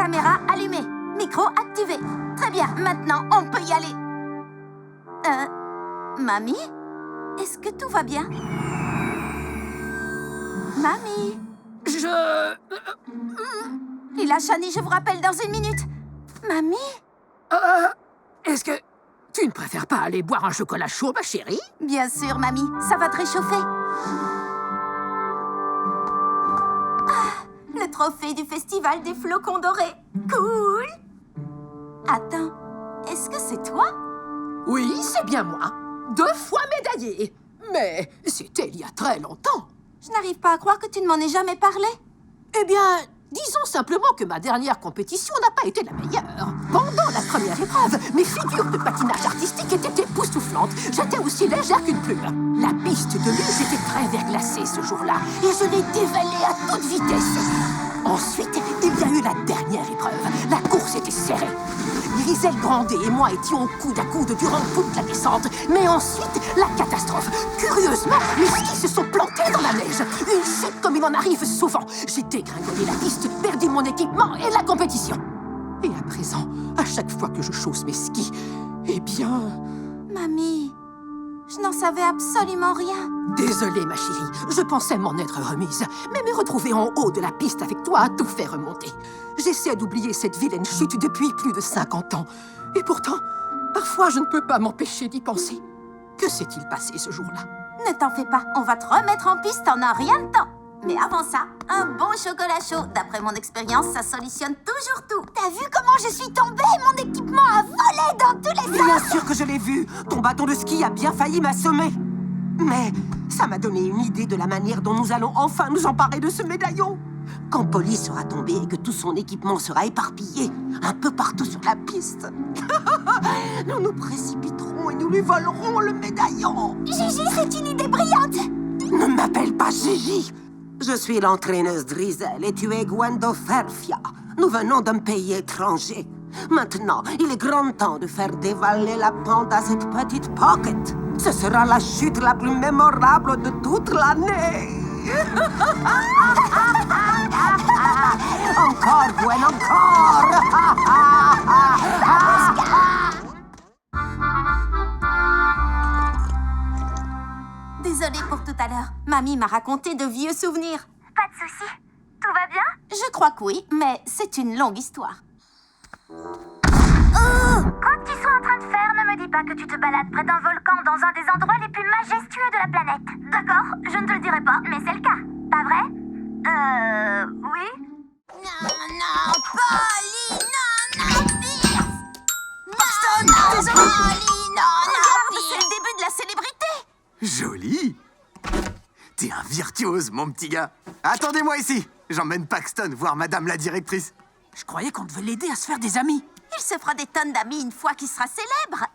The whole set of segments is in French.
Caméra allumée. Micro activé. Très bien, maintenant on peut y aller. Mamie? Est-ce que tout va bien? Mamie? Lila, Shani, je vous rappelle dans 1 minute. Mamie? Est-ce que tu ne préfères pas aller boire un chocolat chaud, ma chérie? Bien sûr, mamie. Ça va te réchauffer. Le trophée du festival des flocons dorés. Cool! Attends, est-ce que c'est toi? Oui, c'est bien moi. 2 fois médaillé. Mais c'était il y a très longtemps. Je n'arrive pas à croire que tu ne m'en aies jamais parlé. Eh bien, disons simplement que ma dernière compétition n'a pas été la meilleure. Pendant la première épreuve, mes figures de patinage artistique étaient époustouflantes. J'étais aussi légère qu'une plume. La piste de luge était très verglacée ce jour-là, et je l'ai dévalée à toute vitesse. Ensuite, il y a eu la dernière épreuve. La course était serrée. Griselle Grandet et moi étions coude à coude durant toute la descente. Mais ensuite, la catastrophe. Curieusement, mes skis se sont plantés dans la neige. Une chute comme il en arrive souvent. J'ai dégringolé la piste, perdu mon équipement et la compétition. Et à présent, à chaque fois que je chausse mes skis, eh bien... Mamie, je n'en savais absolument rien. Désolée, ma chérie, je pensais m'en être remise. Mais me retrouver en haut de la piste avec toi a tout fait remonter. J'essaie d'oublier cette vilaine chute depuis plus de 50 ans. Et pourtant, parfois je ne peux pas m'empêcher d'y penser. Que s'est-il passé ce jour-là? Ne t'en fais pas, on va te remettre en piste en un rien de temps. Mais avant ça, un bon chocolat chaud. D'après mon expérience, ça solutionne toujours tout. T'as vu comment je suis tombée? Mon équipement a volé dans tous les sens. Bien sûr que je l'ai vu. Ton bâton de ski a bien failli m'assommer. Mais ça m'a donné une idée de la manière dont nous allons enfin nous emparer de ce médaillon. Quand Polly sera tombée et que tout son équipement sera éparpillé un peu partout sur la piste, nous nous précipiterons et nous lui volerons le médaillon. Gigi, c'est une idée brillante. Ne m'appelle pas Gigi. Je suis l'entraîneuse Drizel et tu es Gwendo Ferfia. Nous venons d'un pays étranger. Maintenant, il est grand temps de faire dévaler la pente à cette petite pocket. Ce sera la chute la plus mémorable de toute l'année. Encore, Gwen, encore. Désolée pour tout à l'heure. Mamie m'a raconté de vieux souvenirs. Pas de souci. Tout va bien? Je crois que oui, mais c'est une longue histoire. Quoi que tu sois en train de faire, ne me dis pas que tu te balades près d'un volcan dans un des endroits les plus majestueux de la planète. D'accord, je ne te le dirai pas, mais c'est le cas. Pas vrai? Oui? Non, Polly, non, Pierce. Paxton, Désolée. Polly, non, Pierce. C'est le début de la célébrité. Joli! T'es un virtuose, mon petit gars. Attendez-moi ici. J'emmène Paxton voir Madame la directrice. Je croyais qu'on devait l'aider à se faire des amis. Il se fera des tonnes d'amis une fois qu'il sera célèbre.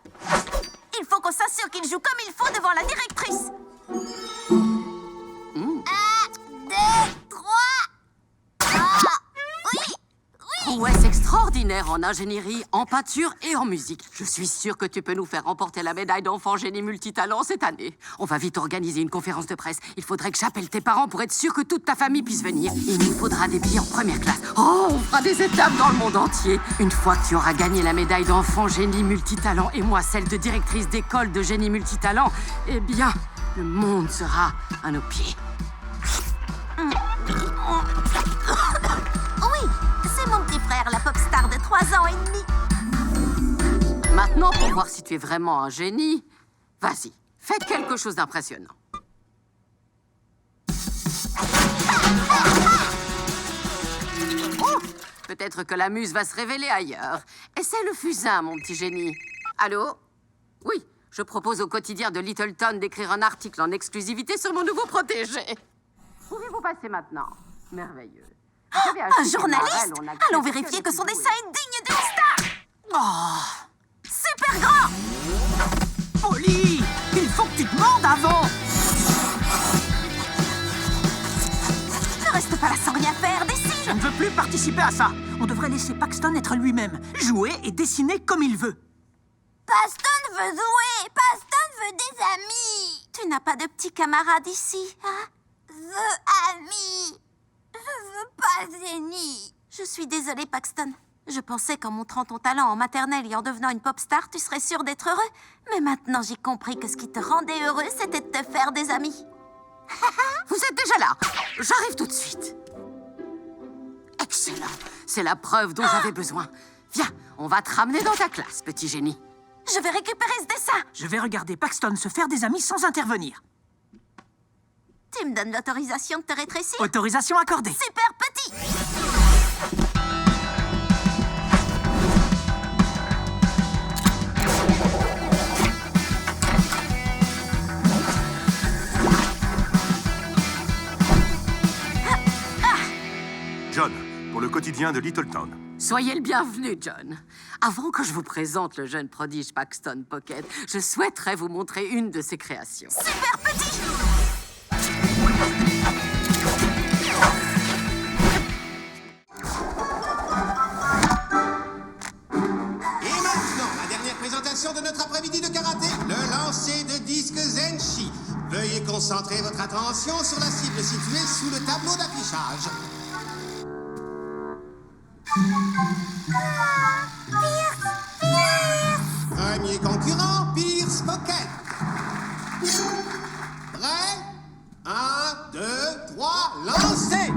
Il faut qu'on s'assure qu'il joue comme il faut devant la directrice. 1, 2, 3. Oui. Prouesse extraordinaire en ingénierie, en peinture et en musique. Je suis sûre que tu peux nous faire remporter la médaille d'enfant génie multitalent cette année. On va vite organiser une conférence de presse. Il faudrait que j'appelle tes parents pour être sûr que toute ta famille puisse venir. Il nous faudra des billets en première classe. Oh, on fera des étapes dans le monde entier. Une fois que tu auras gagné la médaille d'enfant génie multitalent et moi celle de directrice d'école de génie multitalent, eh bien, le monde sera à nos pieds. Oui, c'est mon petit frère, la pop star de 3 ans et demi. Maintenant, pour voir si tu es vraiment un génie, vas-y, fais quelque chose d'impressionnant. Oh, peut-être que la muse va se révéler ailleurs. Essaie le fusain, mon petit génie. Allô? Oui, je propose au quotidien de Littleton d'écrire un article en exclusivité sur mon nouveau protégé. Pouvez-vous passer maintenant? Merveilleux. Vous savez, Un Chute et journaliste? Marelle, on a Allons créé vérifier que que son des dessin est digne d'une star. Oh, super grand. Polly, il faut que tu te mordes avant. Ne reste pas là sans rien faire, Je dessine. ne veux plus participer à ça. On devrait laisser Paxton être lui-même, jouer et dessiner comme il veut. Paxton veut jouer. Paxton veut des amis. Tu n'as pas de petits camarades ici, hein? Veux amis. Je veux pas Zénie. Je suis désolée, Paxton. Je pensais qu'en montrant ton talent en maternelle et en devenant une pop star, tu serais sûr d'être heureux. Mais maintenant, j'ai compris que ce qui te rendait heureux, c'était de te faire des amis. Vous êtes déjà là. J'arrive tout de suite. Excellent. C'est la preuve dont j'avais besoin. Viens, on va te ramener dans ta classe, petit génie. Je vais récupérer ce dessin. Je vais regarder Paxton se faire des amis sans intervenir. Tu me donnes l'autorisation de te rétrécir? Autorisation accordée. Super petit. John, pour le quotidien de Littleton. Soyez le bienvenu, John. Avant que je vous présente le jeune prodige Paxton Pocket, je souhaiterais vous montrer une de ses créations. Super petit. Et maintenant, la dernière présentation de notre après-midi de karaté, le lancer de disque Zenshi. Veuillez concentrer votre attention sur la cible située sous le tableau d'affichage. Premier concurrent, Pierce Pocket. Prêt? 1, 2, 3, lancez!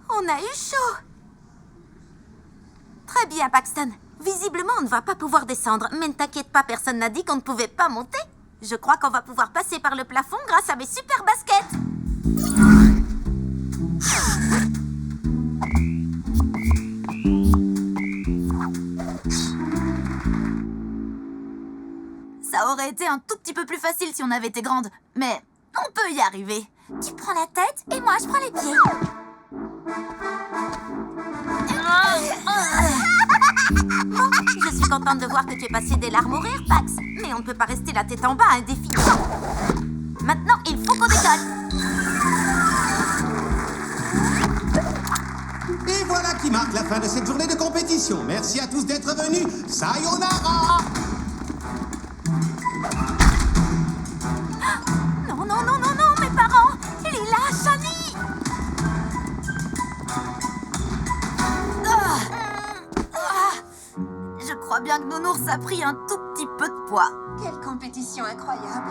On a eu chaud. Très bien, Paxton. Visiblement, on ne va pas pouvoir descendre. Mais ne t'inquiète pas, personne n'a dit qu'on ne pouvait pas monter. Je crois qu'on va pouvoir passer par le plafond grâce à mes super baskets. Ça aurait été un tout petit peu plus facile si on avait été grande. Mais on peut y arriver. Tu prends la tête et moi je prends les pieds. Bon, je suis contente de voir que tu es passé des larmes au rire, Pax. Mais on ne peut pas rester la tête en bas indéfiniment. Maintenant, il faut qu'on décolle. Et voilà qui marque la fin de cette journée de compétition. Merci à tous d'être venus. Sayonara! Non, non, non, non, non, mes parents! Lila, Shani! Je crois bien que Nounours a pris un tout petit peu de poids. Quelle compétition incroyable.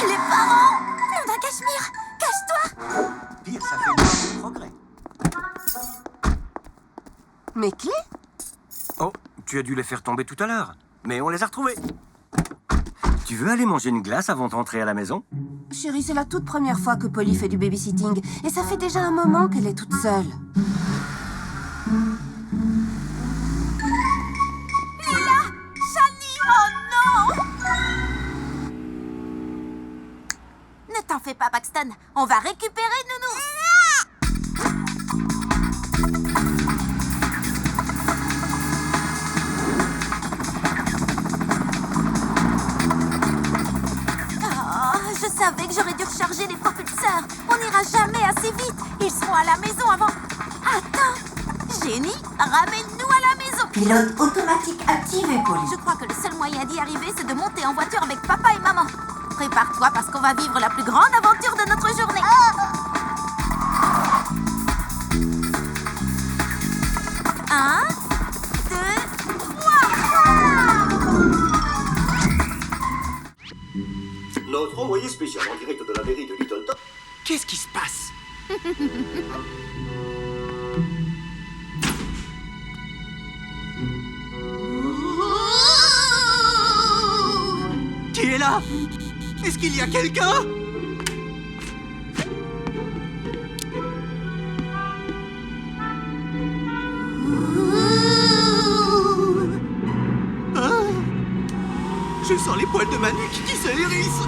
Les parents! Blondin Cachemire, cache-toi! Pire, ça fait beaucoup de progrès. Mes clés? Oh, tu as dû les faire tomber tout à l'heure. Mais on les a retrouvées. Tu veux aller manger une glace avant de rentrer à la maison? Chérie, c'est la toute première fois que Polly fait du babysitting. Et ça fait déjà un moment qu'elle est toute seule. Lila! Shani! Oh non! Ne t'en fais pas, Paxton. On va récupérer Nounours. Je savais que j'aurais dû recharger les propulseurs. On n'ira jamais assez vite. Ils seront à la maison avant... Attends. Génie, ramène-nous à la maison. Pilote automatique activé, Polly. Je crois que le seul moyen d'y arriver, c'est de monter en voiture avec papa et maman. Prépare-toi parce qu'on va vivre la plus grande aventure de notre journée. 1, 2, 3. Notre envoyé spécial en direct de la mairie de Littleton. Qu'est-ce qui se passe? Qui est là? Est-ce qu'il y a quelqu'un? Hein? Je sens les poils de ma nuque qui se hérissent.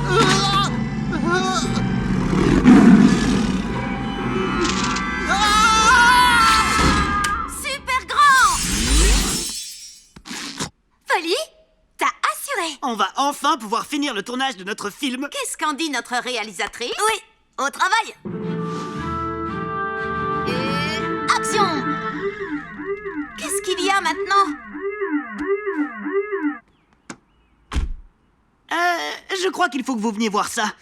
Super grand! Polly, t'as assuré. On va enfin pouvoir finir le tournage de notre film. Qu'est-ce qu'en dit notre réalisatrice? Oui, au travail. Et action! Qu'est-ce qu'il y a maintenant? Je crois qu'il faut que vous veniez voir ça.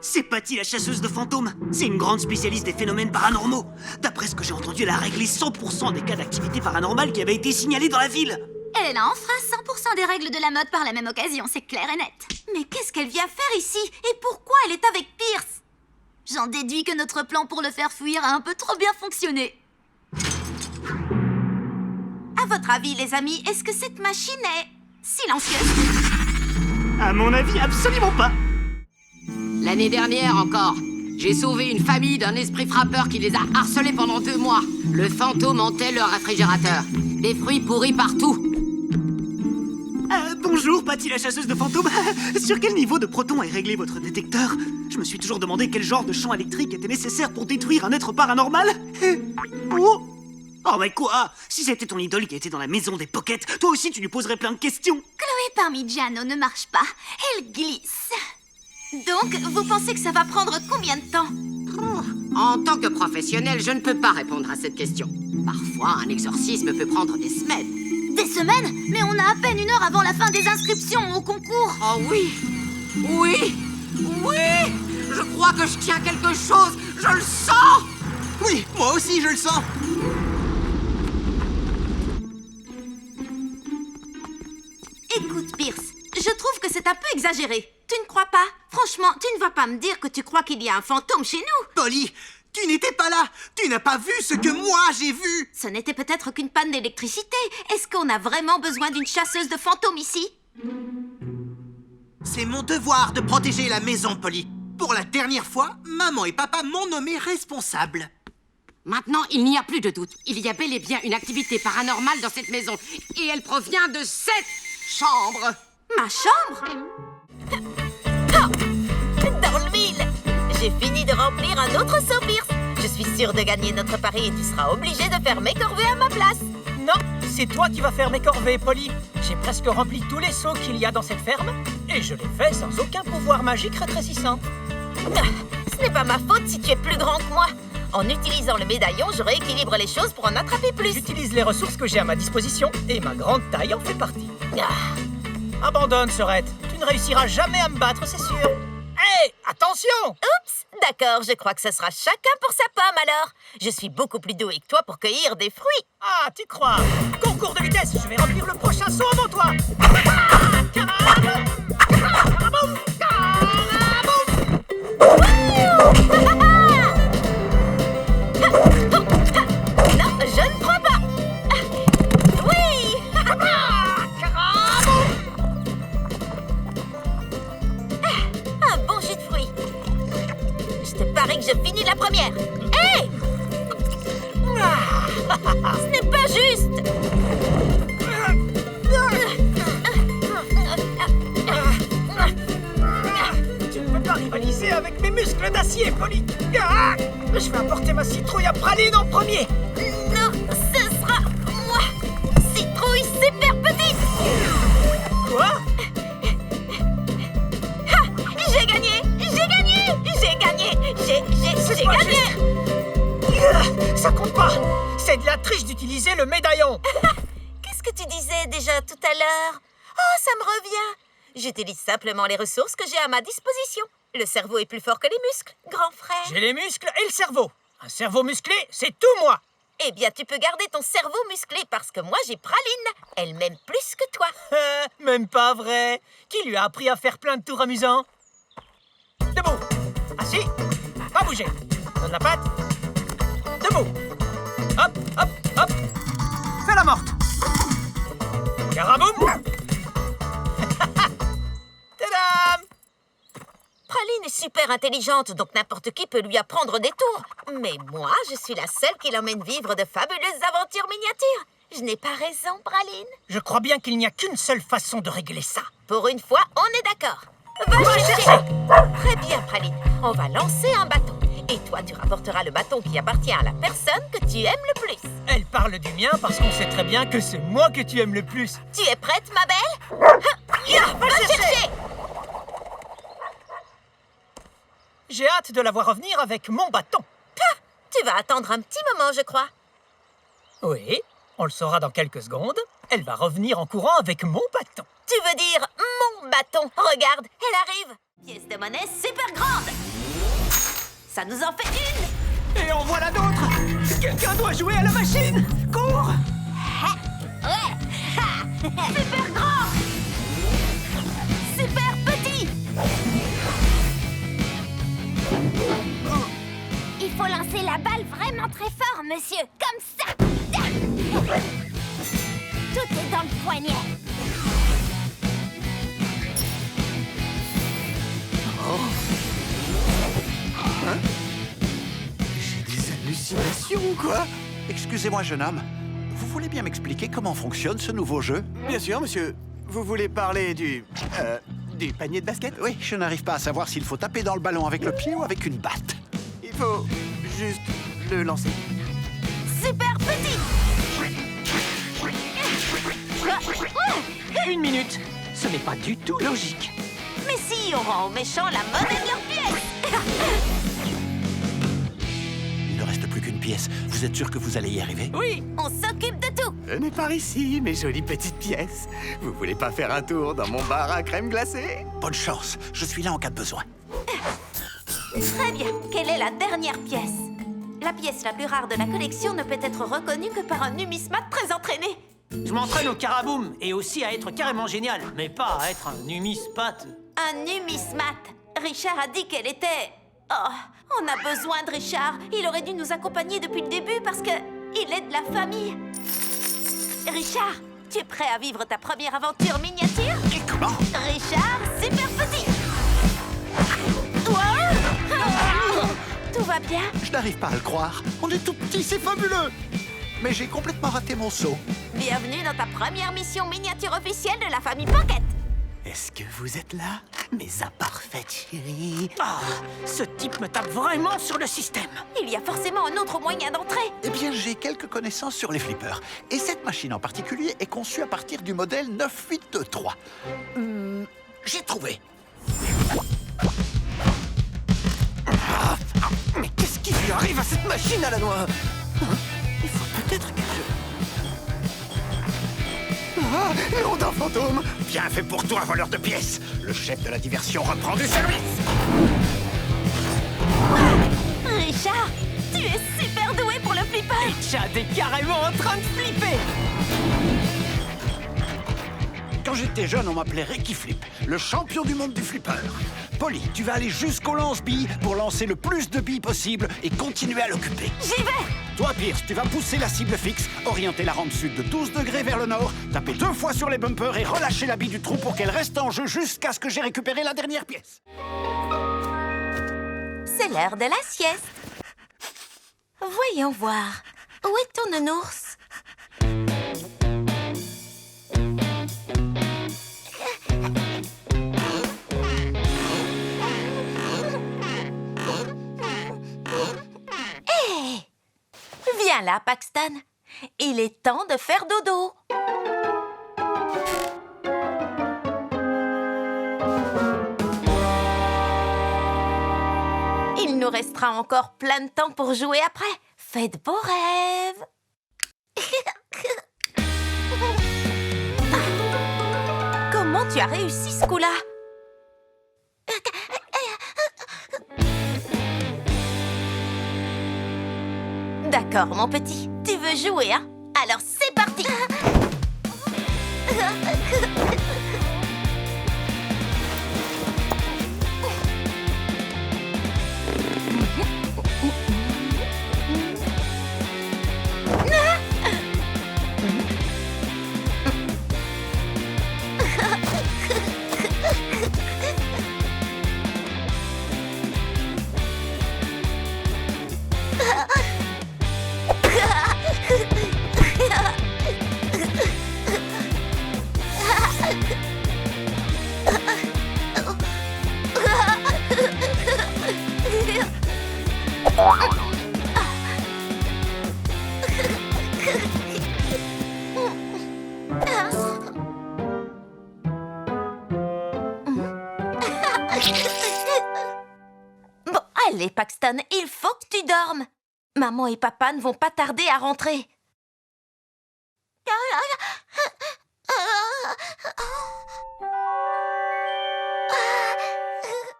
C'est Patty, la chasseuse de fantômes. C'est une grande spécialiste des phénomènes paranormaux. D'après ce que j'ai entendu, elle a réglé 100% des cas d'activité paranormale qui avaient été signalés dans la ville. Elle enfreint 100% des règles de la mode par la même occasion, c'est clair et net. Mais qu'est-ce qu'elle vient faire ici? Et pourquoi elle est avec Pierce? J'en déduis que notre plan pour le faire fuir a un peu trop bien fonctionné. À votre avis, les amis, est-ce que cette machine est silencieuse? À mon avis, absolument pas. L'année dernière encore, j'ai sauvé une famille d'un esprit frappeur qui les a harcelés pendant 2 mois. Le fantôme hantait leur réfrigérateur. Des fruits pourris partout. Bonjour, Patty, la chasseuse de fantômes. Sur quel niveau de proton est réglé votre détecteur? Je me suis toujours demandé quel genre de champ électrique était nécessaire pour détruire un être paranormal. Oh mais quoi? Si c'était ton idole qui était dans la maison des Pockets, toi aussi tu lui poserais plein de questions. Chloé Parmigiano ne marche pas, elle glisse. Donc, vous pensez que ça va prendre combien de temps? En tant que professionnel, je ne peux pas répondre à cette question. Parfois, un exorcisme peut prendre des semaines. Des semaines? Mais on a à peine 1 heure avant la fin des inscriptions au concours. Oh oui! Oui! Oui! Je crois que je tiens quelque chose! Je le sens! Oui, moi aussi je le sens. Écoute, Pierce, je trouve que c'est un peu exagéré. Tu ne crois pas? Franchement, tu ne vas pas me dire que tu crois qu'il y a un fantôme chez nous. Polly, tu n'étais pas là. Tu n'as pas vu ce que moi j'ai vu. Ce n'était peut-être qu'une panne d'électricité. Est-ce qu'on a vraiment besoin d'une chasseuse de fantômes ici? C'est mon devoir de protéger la maison, Polly. Pour la dernière fois, maman et papa m'ont nommé responsable. Maintenant, il n'y a plus de doute. Il y a bel et bien une activité paranormale dans cette maison. Et elle provient de cette chambre. Ma chambre? Dans le mille! J'ai fini de remplir un autre seau, Pierce. Je suis sûre de gagner notre pari et tu seras obligé de faire mes corvées à ma place. Non, c'est toi qui vas faire mes corvées, Polly. J'ai presque rempli tous les seaux qu'il y a dans cette ferme et je l'ai fait sans aucun pouvoir magique rétrécissant. Ce n'est pas ma faute si tu es plus grand que moi. En utilisant le médaillon, je rééquilibre les choses pour en attraper plus. J'utilise les ressources que j'ai à ma disposition et ma grande taille en fait partie. Abandonne, Sorette. Tu ne réussiras jamais à me battre, c'est sûr. Hé, attention! Oups, d'accord, je crois que ce sera chacun pour sa pomme alors. Je suis beaucoup plus douée que toi pour cueillir des fruits. Ah, tu crois? Concours de vitesse, je vais remplir le prochain saut avant toi. Non, je ne crois pas. Oui. Un bon jus de fruits. Je te parie que je finis la première. Hé! Ce n'est pas juste. Tu ne peux pas rivaliser avec mes muscles d'acier, Polly. Je vais apporter ma citrouille à praline en premier. Non, ce sera moi. Citrouille super petite. Quoi? J'ai gagné. J'ai gagné. Ça compte pas. C'est de la triche d'utiliser le médaillon. Qu'est-ce que tu disais déjà tout à l'heure? Oh, ça me revient. J'utilise simplement les ressources que j'ai à ma disposition. Le cerveau est plus fort que les muscles, grand frère. J'ai les muscles et le cerveau. Un cerveau musclé, c'est tout moi. Eh bien, tu peux garder ton cerveau musclé parce que moi, j'ai Praline. Elle m'aime plus que toi. Même pas vrai. Qui lui a appris à faire plein de tours amusants? Debout. Assis. Pas bouger. Donne la patte. Debout. Hop, hop, hop. Fais la morte. Caraboum. Tadam! Praline est super intelligente, donc n'importe qui peut lui apprendre des tours. Mais moi, je suis la seule qui l'emmène vivre de fabuleuses aventures miniatures. Je n'ai pas raison, Praline. Je crois bien qu'il n'y a qu'une seule façon de régler ça. Pour une fois, on est d'accord. Va chercher. Très bien, Praline. On va lancer un bâton. Et toi, tu rapporteras le bâton qui appartient à la personne que tu aimes le plus. Elle parle du mien parce qu'on sait très bien que c'est moi que tu aimes le plus. Tu es prête, ma belle? Va chercher. J'ai hâte de la voir revenir avec mon bâton. Tu vas attendre un petit moment, je crois. Oui, on le saura dans quelques secondes. Elle va revenir en courant avec mon bâton. Tu veux dire mon bâton. Regarde, elle arrive. Pièce de monnaie super grande. Ça nous en fait une. Et en voilà d'autres. Quelqu'un doit jouer à la machine. Cours. Ouais. Super grand. Super petit. Il faut lancer la balle vraiment très fort, monsieur. Comme ça. Tout est dans le poignet. Hein? J'ai des hallucinations ou quoi? Excusez-moi, jeune homme. Vous voulez bien m'expliquer comment fonctionne ce nouveau jeu? Bien sûr, monsieur. Vous voulez parler du panier de basket? Oui, je n'arrive pas à savoir s'il faut taper dans le ballon avec le pied ou avec une batte. Il faut juste le lancer. Super petit. Une minute. Ce n'est pas du tout logique. Mais si, on rend aux méchants la monnaie de leur pièce. Il ne reste plus qu'une pièce. Vous êtes sûr que vous allez y arriver? Oui. On s'occupe de tout. Venez par ici, mes jolies petites pièces. Vous voulez pas faire un tour dans mon bar à crème glacée? Bonne chance. Je suis là en cas de besoin. Très bien. Quelle est la dernière pièce? La pièce la plus rare de la collection ne peut être reconnue que par un numismate très entraîné. Je m'entraîne au caraboum et aussi à être carrément génial, mais pas à être un numismate. Un numismate. Richard a dit qu'elle était... Oh, on a besoin de Richard. Il aurait dû nous accompagner depuis le début parce que il est de la famille. Richard, tu es prêt à vivre ta première aventure miniature? Et comment? Richard, super petit. Wow. Tout va bien? Je n'arrive pas à le croire. On est tout petit, c'est fabuleux. Mais j'ai complètement raté mon saut. Bienvenue dans ta première mission miniature officielle de la famille Pocket. Est-ce que vous êtes là, mes imparfaites chéries? Ah, ce type me tape vraiment sur le système. Il y a forcément un autre moyen d'entrer. Eh bien, j'ai quelques connaissances sur les flippers. Et cette machine en particulier est conçue à partir du modèle 9823. J'ai trouvé. Mais qu'est-ce qui lui arrive à cette machine à la noix? Il faut peut-être que je... nom d'un fantôme! Bien fait pour toi, voleur de pièces. Le chef de la diversion reprend du service. Richard, tu es super doué pour le flipper. Et Chad est carrément en train de flipper. Quand j'étais jeune, on m'appelait Ricky Flip, le champion du monde du flipper. Polly, tu vas aller jusqu'au lance-billes pour lancer le plus de billes possible et continuer à l'occuper. J'y vais. Toi, Pierce, tu vas pousser la cible fixe, orienter la rampe sud de 12 degrés vers le nord, taper 2 fois sur les bumpers et relâcher la bille du trou pour qu'elle reste en jeu jusqu'à ce que j'ai récupéré la dernière pièce. C'est l'heure de la sieste. Voyons voir. Où est ton nounours? Hé! Viens là, Paxton. Il est temps de faire dodo. Il nous restera encore plein de temps pour jouer après. Faites beaux rêves. Comment tu as réussi ce coup-là? D'accord, mon petit. Tu veux jouer, hein? Alors c'est parti. Bon, allez, Paxton, il faut que tu dormes. Maman et papa ne vont pas tarder à rentrer.